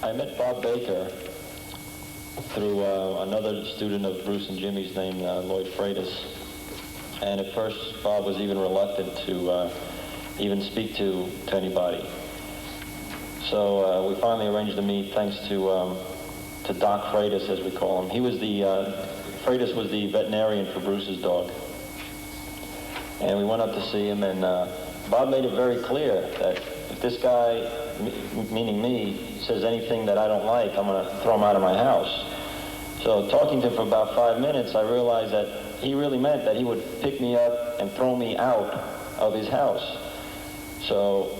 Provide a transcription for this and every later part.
I met Bob Baker through another student of Bruce and Jimmy's named Lloyd Freitas. And at first, Bob was even reluctant to even speak to anybody. So we finally arranged to meet thanks to Doc Freitas, as we call him. He was Freitas was the veterinarian for Bruce's dog. And we went up to see him, and Bob made it very clear that if this guy, meaning me, says anything that I don't like, I'm going to throw him out of my house. So talking to him for about 5 minutes, I realized that he really meant that he would pick me up and throw me out of his house. So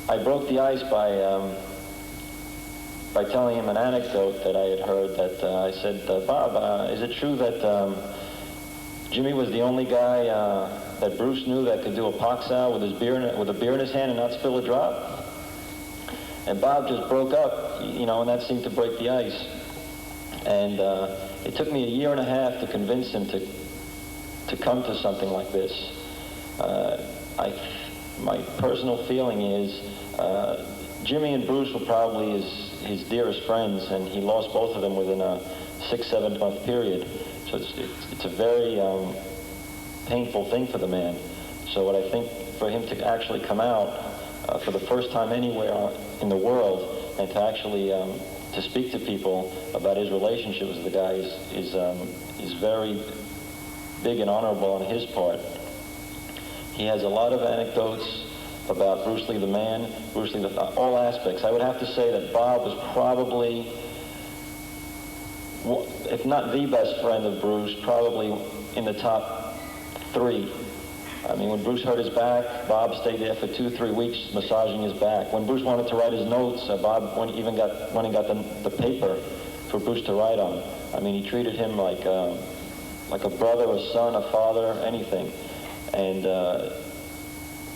I broke the ice by telling him an anecdote that I had heard. That I said, Bob, is it true that Jimmy was the only guy that Bruce knew that could do a pox-out with a beer in his hand and not spill a drop? And Bob just broke up, and that seemed to break the ice. And it took me 1.5 years to convince him to come to something like this. My personal feeling is Jimmy and Bruce were probably his dearest friends, and he lost both of them within a 6-7 month period. So it's a very painful thing for the man. So what I think for him to actually come out for the first time anywhere in the world and to actually to speak to people about his relationship with the guy is very big and honorable on his part. He has a lot of anecdotes about Bruce Lee the man, Bruce Lee all aspects. I would have to say that Bob was probably, if not the best friend of Bruce, probably in the top 3. I mean, when Bruce hurt his back, Bob stayed there for 2-3 weeks massaging his back. When Bruce wanted to write his notes, Bob went and got the paper for Bruce to write on. I mean, he treated him like a brother, a son, a father, anything. And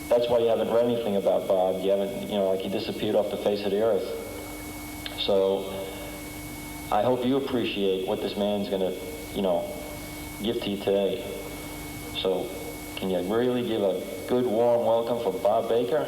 that's why you haven't read anything about Bob. You haven't, like he disappeared off the face of the earth. So I hope you appreciate what this man's going to, give to you today. So can you really give a good, warm welcome for Bob Baker?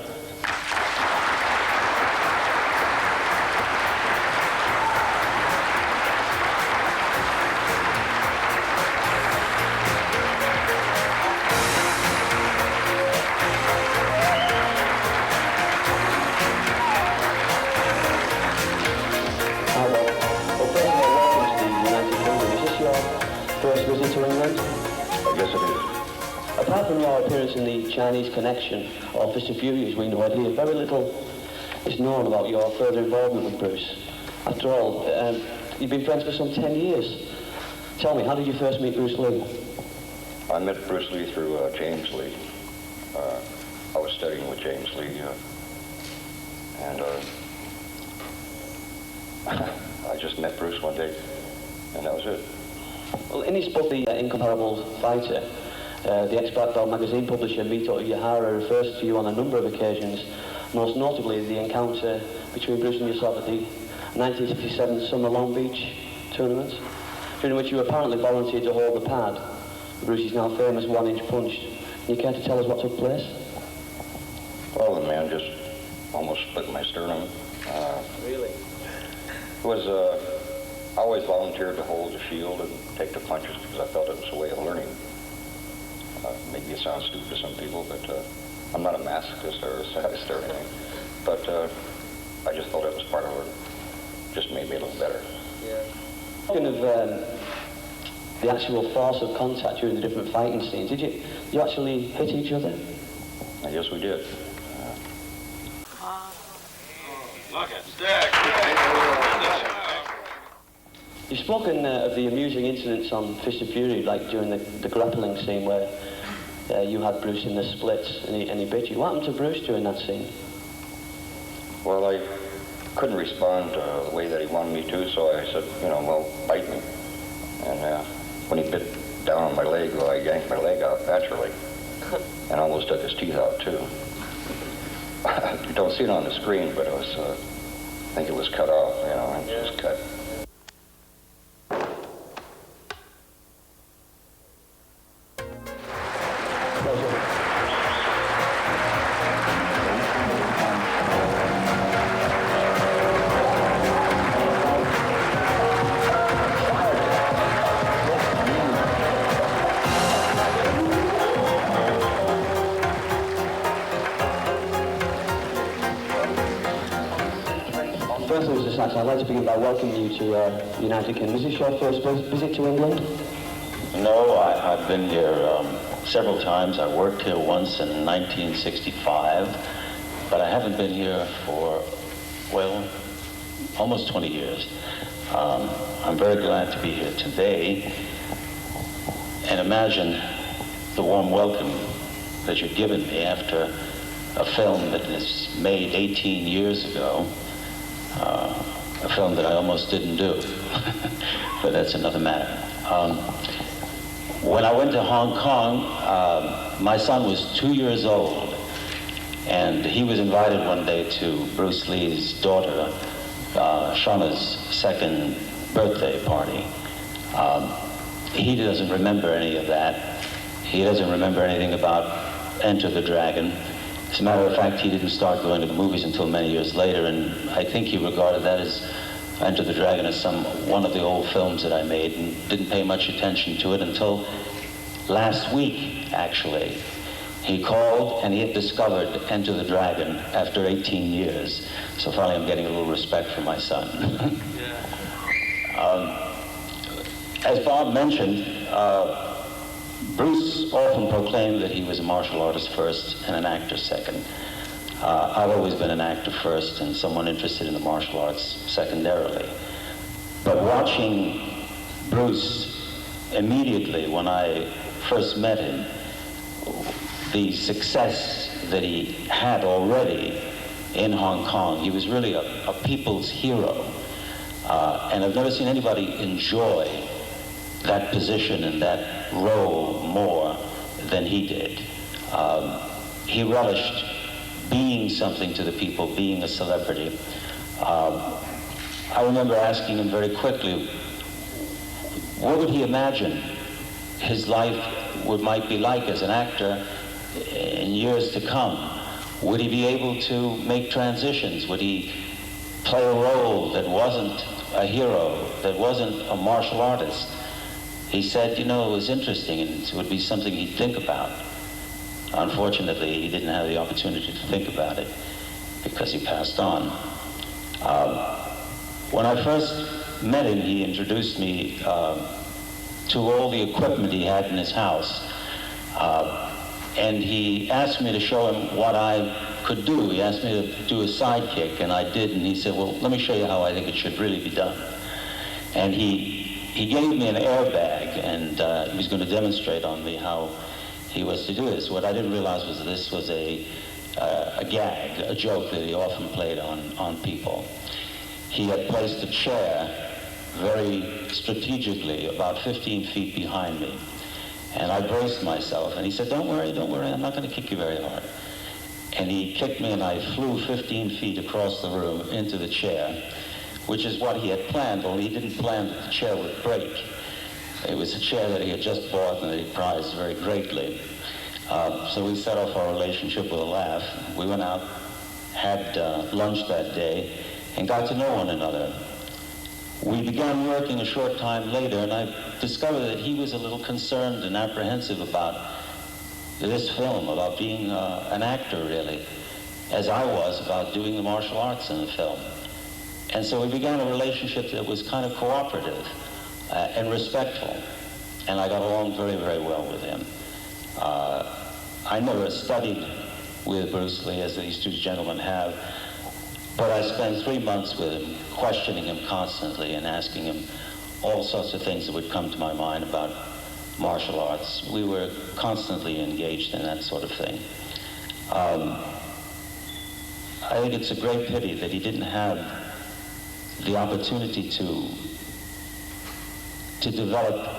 Apart from your appearance in the Chinese Connection, or Fist of Fury as we know it here, very little is known about your further involvement with Bruce. After all, you've been friends for some 10 years. Tell me, how did you first meet Bruce Lee? I met Bruce Lee through James Lee. I was studying with James Lee, and I just met Bruce one day, and that was it. Well, in his book, The Incomparable Fighter, the ex-Black Belt magazine publisher Mito Uehara refers to you on a number of occasions, most notably the encounter between Bruce and yourself at the 1967 Summer Long Beach tournament, during which you apparently volunteered to hold the pad, Bruce's now famous 1-inch punch. Can you care to tell us what took place? Well, the man just almost split my sternum. Really? It was, I always volunteered to hold the shield and take the punches because I felt it was a way of learning. Maybe it sounds stupid to some people, but I'm not a masochist or a sadist or anything. But I just thought it was part of it. Just made me look better. Yeah. Talking of the actual force of contact during the different fighting scenes, did you actually hit each other? Yes, we did. Look at that. You've spoken of the amusing incidents on Fist of Fury, like during the grappling scene where you had Bruce in the splits and he bit you. What happened to Bruce during that scene? Well, I couldn't respond the way that he wanted me to, so I said, well, bite me. And when he bit down on my leg, well, I yanked my leg out naturally and almost took his teeth out, too. You don't see it on the screen, but it was, I think it was cut off, and it was cut. firstly, Mr. Saxon, I'd like to begin by welcoming you to the United Kingdom. Is this your first visit to England? No, I've been here several times. I worked here once in 1965, but I haven't been here for, well, almost 20 years. I'm very glad to be here today, and imagine the warm welcome that you've given me after a film that was made 18 years ago, a film that I almost didn't do, but that's another matter. When I went to Hong Kong, my son was 2 years old, and he was invited one day to Bruce Lee's daughter, Shauna's second birthday party. He doesn't remember any of that. He doesn't remember anything about Enter the Dragon. As a matter of fact, he didn't start going to the movies until many years later, and I think he regarded that as Enter the Dragon as one of the old films that I made, and didn't pay much attention to it until last week, actually. He called and he had discovered Enter the Dragon after 18 years. So finally I'm getting a little respect for my son. As Bob mentioned, Bruce often proclaimed that he was a martial artist first and an actor second. I've always been an actor first and someone interested in the martial arts secondarily. But watching Bruce immediately when I first met him, the success that he had already in Hong Kong, he was really a people's hero. And I've never seen anybody enjoy that position and that role more than he did. He relished being something to the people, being a celebrity. I remember asking him very quickly, what would he imagine his life might be like as an actor in years to come? Would he be able to make transitions? Would he play a role that wasn't a hero, that wasn't a martial artist? He said, you know, it was interesting and it would be something he'd think about. Unfortunately, he didn't have the opportunity to think about it because he passed on. When I first met him, he introduced me to all the equipment he had in his house. And he asked me to show him what I could do. He asked me to do a sidekick, and I did, and he said, well, let me show you how I think it should really be done. And he gave me an airbag, and he was going to demonstrate on me how he was to do this. What I didn't realize was that this was a gag, a joke that he often played on people. He had placed a chair very strategically about 15 feet behind me. And I braced myself, and he said, don't worry, I'm not going to kick you very hard. And he kicked me, and I flew 15 feet across the room into the chair, which is what he had planned, only he didn't plan that the chair would break. It was a chair that he had just bought and that he prized very greatly. So we set off our relationship with a laugh. We went out, had lunch that day, and got to know one another. We began working a short time later, and I discovered that he was a little concerned and apprehensive about this film, about being an actor, really, as I was about doing the martial arts in the film. And so we began a relationship that was kind of cooperative and respectful, and I got along very, very well with him. I never studied with Bruce Lee, as these two gentlemen have, but I spent 3 months with him, questioning him constantly and asking him all sorts of things that would come to my mind about martial arts. We were constantly engaged in that sort of thing. I think it's a great pity that he didn't have the opportunity to develop,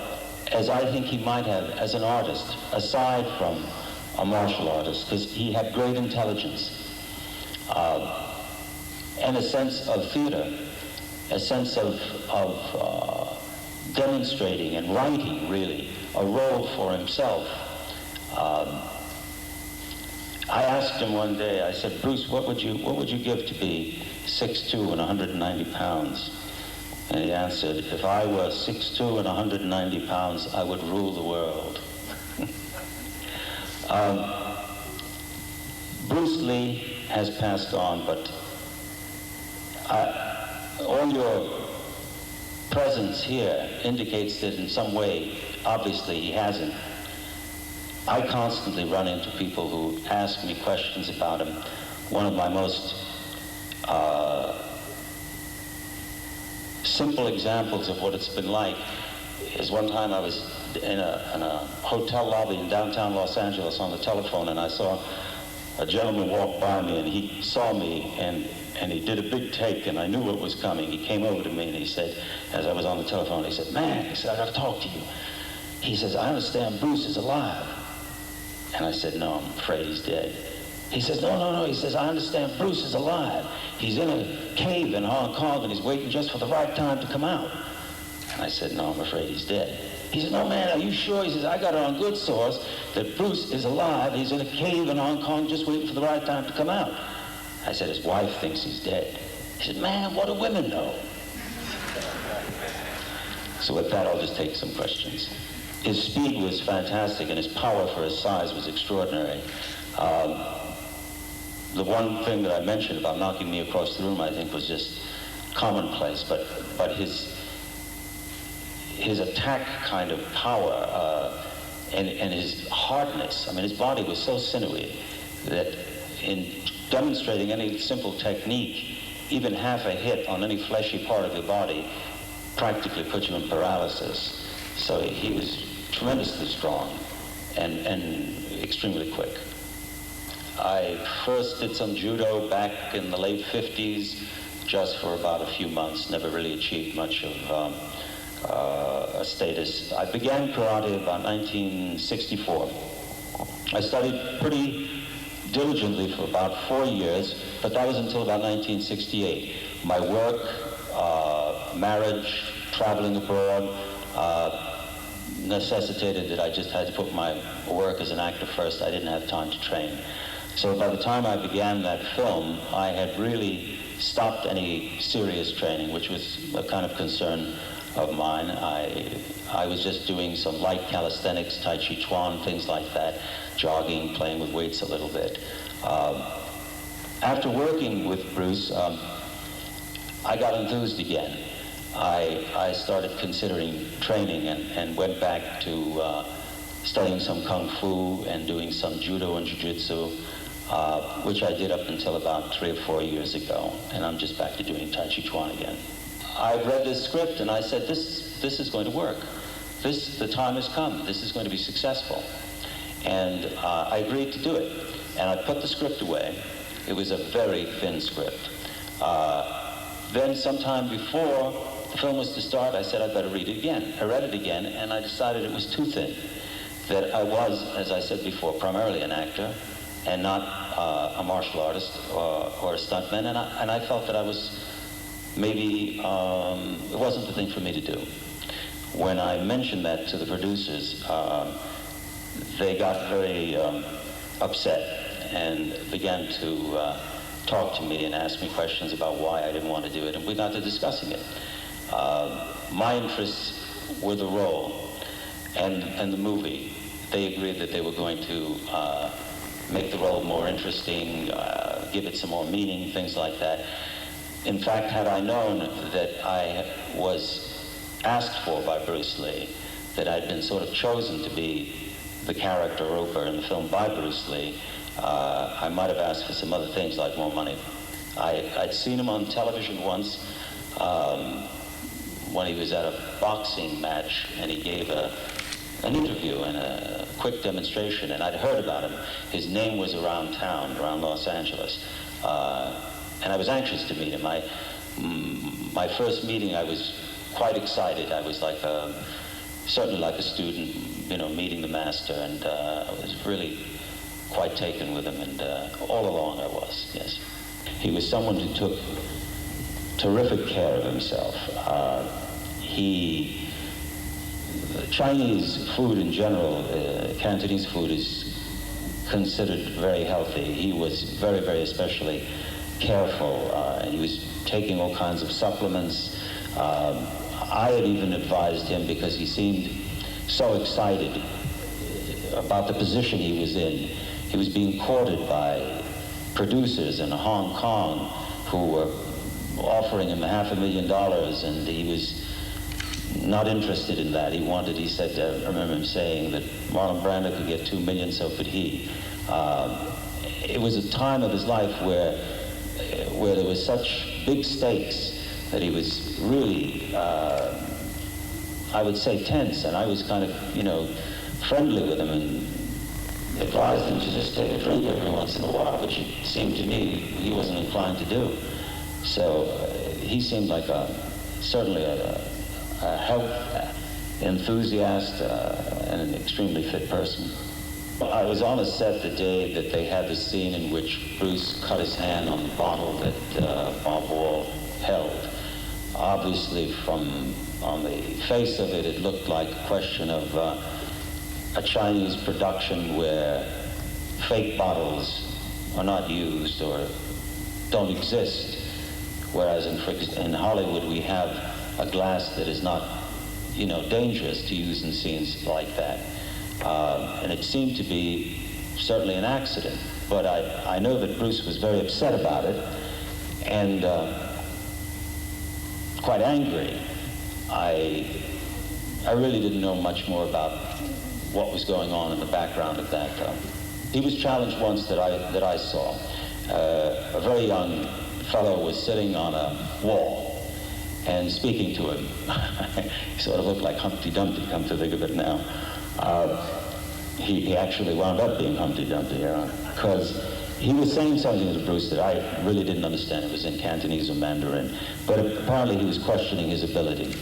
as I think he might have, as an artist, aside from a martial artist, because he had great intelligence. And a sense of theater, a sense of demonstrating and writing, really, a role for himself. I asked him one day, I said, Bruce, what would you give to be 6'2" and 190 pounds? And he answered, if I were 6'2" and 190 pounds, I would rule the world. Bruce Lee has passed on, but all your presence here indicates that in some way, obviously he hasn't. I constantly run into people who ask me questions about him. One of my most simple examples of what it's been like is one time I was in a hotel lobby in downtown Los Angeles on the telephone, and I saw a gentleman walk by me, and he saw me, and he did a big take, and I knew what was coming. He came over to me and he said, as I was on the telephone, he said, "Man," he said, "I got to talk to you." He says, "I understand Bruce is alive." And I said, "No, I'm afraid he's dead." He says, No. He says, "I understand Bruce is alive. He's in a cave in Hong Kong and he's waiting just for the right time to come out." And I said, "No, I'm afraid he's dead." He said, "No, man, are you sure?" He says, "I got it on good source that Bruce is alive. He's in a cave in Hong Kong just waiting for the right time to come out." I said, "His wife thinks he's dead." He said, "Man, what do women know?" So with that, I'll just take some questions. His speed was fantastic, and his power for his size was extraordinary. The one thing that I mentioned about knocking me across the room, I think, was just commonplace, but his attack kind of power and his hardness. I mean, his body was so sinewy that in demonstrating any simple technique, even half a hit on any fleshy part of your body practically put you in paralysis. So he was tremendously strong and extremely quick. I first did some judo back in the late 50s, just for about a few months, never really achieved much of a status. I began karate about 1964. I studied pretty diligently for about 4 years, but that was until about 1968. My work, marriage, traveling abroad, necessitated that I just had to put my work as an actor first. I didn't have time to train. So by the time I began that film, I had really stopped any serious training, which was a kind of concern of mine. I was just doing some light calisthenics, Tai Chi Chuan, things like that, jogging, playing with weights a little bit. After working with Bruce, I got enthused again. I started considering training and went back to studying some Kung Fu and doing some Judo and Jiu-Jitsu, which I did up until about 3 or 4 years ago, and I'm just back to doing Tai Chi Chuan again. I read this script and I said, this is going to work. The time has come. This is going to be successful. And I agreed to do it. And I put the script away. It was a very thin script. Then sometime before the film was to start, I said I'd better read it again. I read it again, and I decided it was too thin. That I was, as I said before, primarily an actor and not a martial artist or a stuntman. And I felt that I was maybe, it wasn't the thing for me to do. When I mentioned that to the producers, they got very upset and began to talk to me and ask me questions about why I didn't want to do it, and we got to discussing it. My interests were the role and the movie. They agreed that they were going to make the role more interesting, give it some more meaning, things like that. In fact, had I known that I was asked for by Bruce Lee, that I'd been sort of chosen to be the character Roper in the film by Bruce Lee, I might have asked for some other things like more money. I'd seen him on television once when he was at a boxing match, and he gave an interview and a quick demonstration, and I'd heard about him. His name was around town, around Los Angeles, and I was anxious to meet him. My first meeting, I was quite excited. I was like certainly like a student, you know, meeting the master, and I was really quite taken with him, and all along I was, yes. He was someone who took terrific care of himself. Chinese food in general, Cantonese food is considered very healthy. He was very, very especially careful. He was taking all kinds of supplements. I had even advised him, because he seemed so excited about the position he was in. He was being courted by producers in Hong Kong who were offering him $500,000, and he was not interested in that. He said, I remember him saying that Marlon Brando could get $2 million, so could he. It was a time of his life where there was such big stakes that he was really, I would say, tense, and I was kind of, friendly with him and advised him to just take a drink every once in a while, which it seemed to me he wasn't inclined to do. So he seemed like certainly a health enthusiast and an extremely fit person. I was on a set the day that they had the scene in which Bruce cut his hand on the bottle that Bob Wall held. Obviously, on the face of it, it looked like a question of a Chinese production where fake bottles are not used or don't exist, whereas in Hollywood we have a glass that is not, dangerous to use in scenes like that. And it seemed to be certainly an accident, but I know that Bruce was very upset about it and quite angry. I really didn't know much more about what was going on in the background of that. He was challenged once that I saw. A very young fellow was sitting on a wall and speaking to him. He sort of looked like Humpty Dumpty, come to think of it now. He actually wound up being Humpty Dumpty, because he was saying something to Bruce that I really didn't understand. It was in Cantonese or Mandarin, but apparently he was questioning his ability.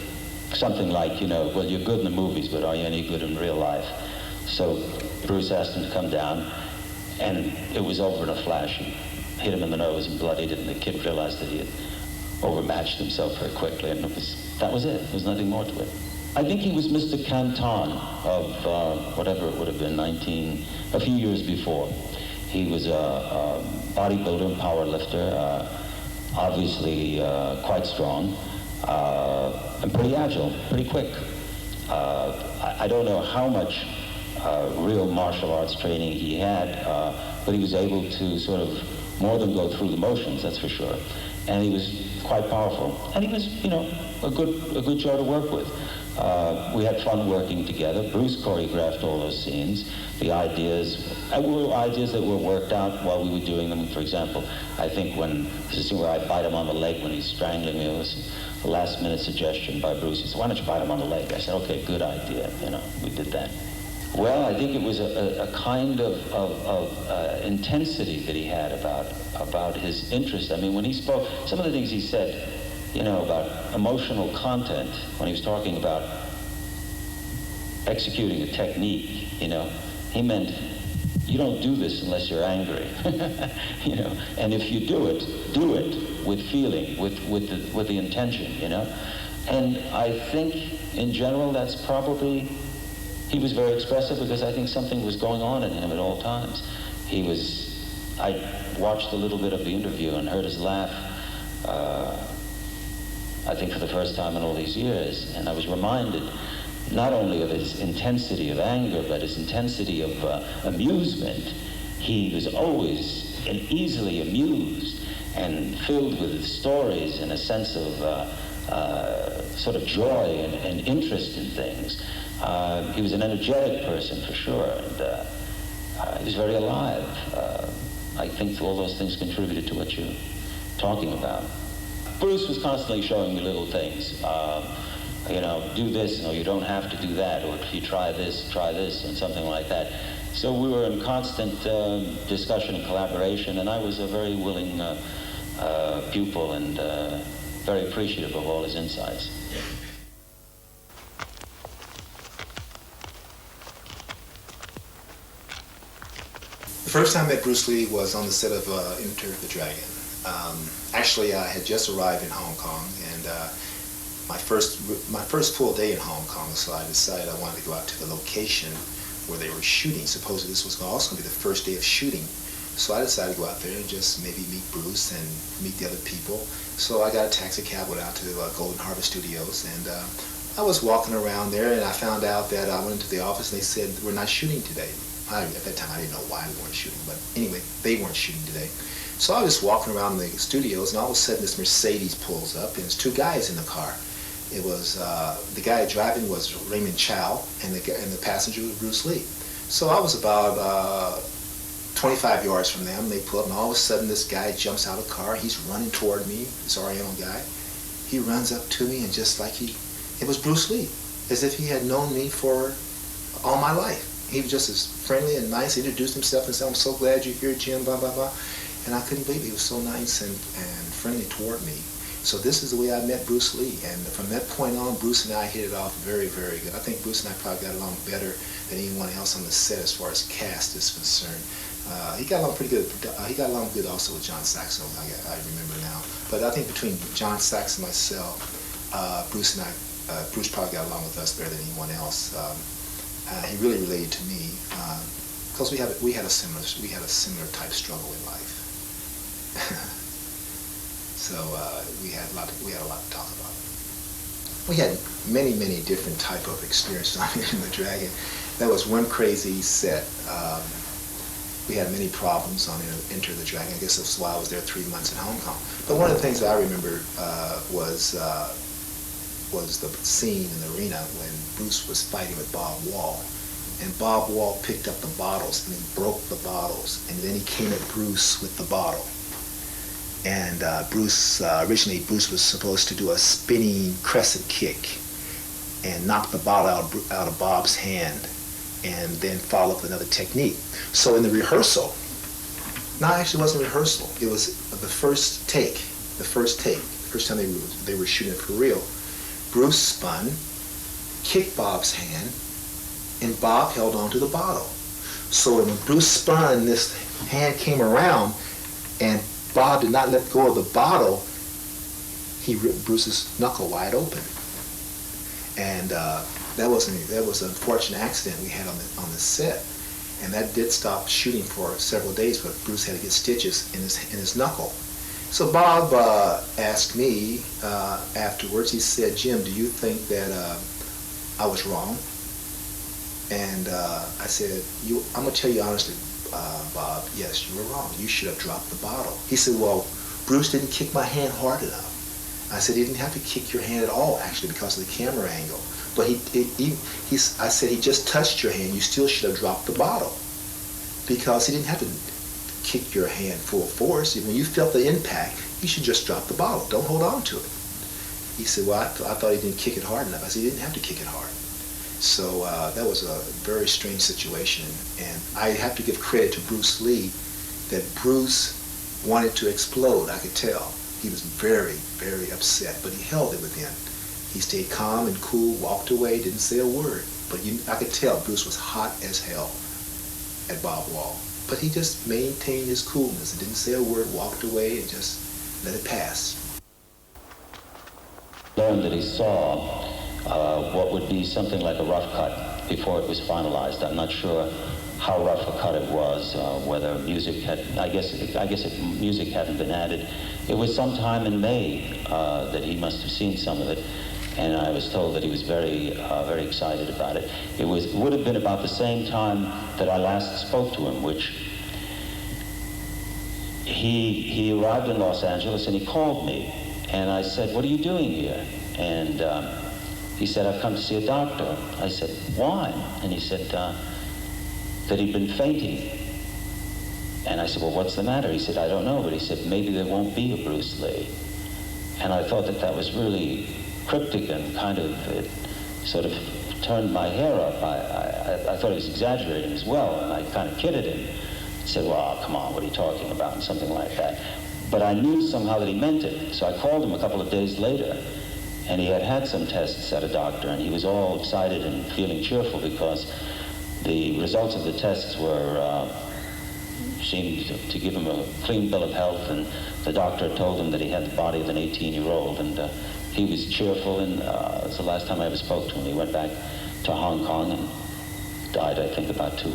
Something like, well, you're good in the movies, but are you any good in real life? So Bruce asked him to come down, and it was over in a flash. He hit him in the nose and bloodied it, and the kid realized that he had overmatched himself very quickly, and that was it. There was nothing more to it. I think he was Mr. Canton of whatever it would have been, a few years before. He was a bodybuilder and power lifter, obviously quite strong, and pretty agile, pretty quick. I don't know how much real martial arts training he had, but he was able to sort of more than go through the motions, that's for sure. And he was quite powerful. And he was, a good show to work with. We had fun working together. Bruce choreographed all those scenes. The ideas were ideas that were worked out while we were doing them. For example, I think there's a scene where I bite him on the leg when he's strangling me. It was a last-minute suggestion by Bruce. He said, "Why don't you bite him on the leg?" I said, "Okay, good idea." We did that. Well, I think it was a kind of intensity that he had about his interest. I mean, when he spoke, some of the things he said, about emotional content, when he was talking about executing a technique, he meant you don't do this unless you're angry, and if you do it with feeling, with the intention, and I think in general that's probably, he was very expressive because I think something was going on in him at all times. I watched a little bit of the interview and heard his laugh, I think for the first time in all these years, and I was reminded not only of his intensity of anger, but his intensity of amusement. He was always and easily amused and filled with stories and a sense of sort of joy and interest in things. He was an energetic person for sure, and he was very alive. I think all those things contributed to what you're talking about. Bruce was constantly showing me little things. Do this, you don't have to do that, or if you try this, and something like that. So we were in constant discussion and collaboration, and I was a very willing pupil and very appreciative of all his insights. The first time I met Bruce Lee was on the set of Enter the Dragon. Actually, I had just arrived in Hong Kong, and my first full day in Hong Kong, so I decided I wanted to go out to the location where they were shooting. Supposedly this was also going to be the first day of shooting. So I decided to go out there and just maybe meet Bruce and meet the other people. So I got a taxi cab, went out to Golden Harvest Studios, and I was walking around there, and I found out that I went into the office and they said, "We're not shooting today." At that time I didn't know why we weren't shooting, but anyway, they weren't shooting today. So I was walking around the studios, and all of a sudden this Mercedes pulls up, and there's two guys in the car. It was the guy driving was Raymond Chow, and the passenger was Bruce Lee. So I was about 25 yards from them. They pull up, and all of a sudden this guy jumps out of the car. He's running toward me, this Oriental guy. He runs up to me, and just like it was Bruce Lee, as if he had known me for all my life. He was just as friendly and nice. He introduced himself and said, "I'm so glad you're here, Jim," blah, blah, blah. And I couldn't believe it. He was so nice and friendly toward me. So this is the way I met Bruce Lee. And from that point on, Bruce and I hit it off very, very good. I think Bruce and I probably got along better than anyone else on the set as far as cast is concerned. He got along pretty good. He got along good also with John Saxon, I remember now. But I think between John Saxon and myself, Bruce probably got along with us better than anyone else. He really related to me because we had a similar type struggle in life. So we had a lot to talk about. We had many different type of experiences on In the Dragon. That was one crazy set. We had many problems on Enter the Dragon. I guess that's why I was there 3 months in Hong Kong. But one of the things I remember was the scene in the arena when Bruce was fighting with Bob Wall. And Bob Wall picked up the bottles and he broke the bottles. And then he came at Bruce with the bottle. And originally Bruce was supposed to do a spinning crescent kick and knock the bottle out of Bob's hand and then follow up with another technique. So in the rehearsal, no, actually it wasn't rehearsal. It was the first time they were shooting it for real. Bruce spun, kicked Bob's hand, and Bob held on to the bottle. So when Bruce spun, this hand came around, and Bob did not let go of the bottle. He ripped Bruce's knuckle wide open. And that was an unfortunate accident we had on the set. And that did stop shooting for several days, but Bruce had to get stitches in his knuckle. So Bob asked me afterwards, he said, "Jim, do you think that I was wrong?" And I said, "I'm going to tell you honestly, Bob, yes, you were wrong. You should have dropped the bottle." He said, "Well, Bruce didn't kick my hand hard enough." I said, "He didn't have to kick your hand at all, actually, because of the camera angle. But I said, he just touched your hand. You still should have dropped the bottle, because he didn't have to kick your hand full force. When you felt the impact, you should just drop the bottle. Don't hold on to it." He said, "Well, I thought he didn't kick it hard enough." I said, "He didn't have to kick it hard." So that was a very strange situation. And I have to give credit to Bruce Lee that Bruce wanted to explode. I could tell. He was very, very upset, but he held it within. He stayed calm and cool, walked away, didn't say a word. But I could tell Bruce was hot as hell at Bob Wall. But he just maintained his coolness and didn't say a word, walked away, and just let it pass. Learned that he saw what would be something like a rough cut before it was finalized. I'm not sure how rough a cut it was, whether music had, music hadn't been added. It was sometime in May that he must have seen some of it, and I was told that he was very excited about it. It would have been about the same time that I last spoke to him, which he arrived in Los Angeles and he called me, and I said, "What are you doing here?" And he said, "I've come to see a doctor." I said, "Why?" And he said that he'd been fainting. And I said, "Well, what's the matter?" He said, "I don't know," but he said, "Maybe there won't be a Bruce Lee." And I thought that was really cryptic and kind of, it sort of turned my hair up. I thought he was exaggerating as well, and I kind of kidded him. I said, "Well, come on, what are you talking about?" and something like that. But I knew somehow that he meant it, so I called him a couple of days later, and he had some tests at a doctor, and he was all excited and feeling cheerful because the results of the tests seemed to give him a clean bill of health, and the doctor told him that he had the body of an 18-year-old, and he was cheerful, and it was the last time I ever spoke to him. He went back to Hong Kong and died, I think, about 2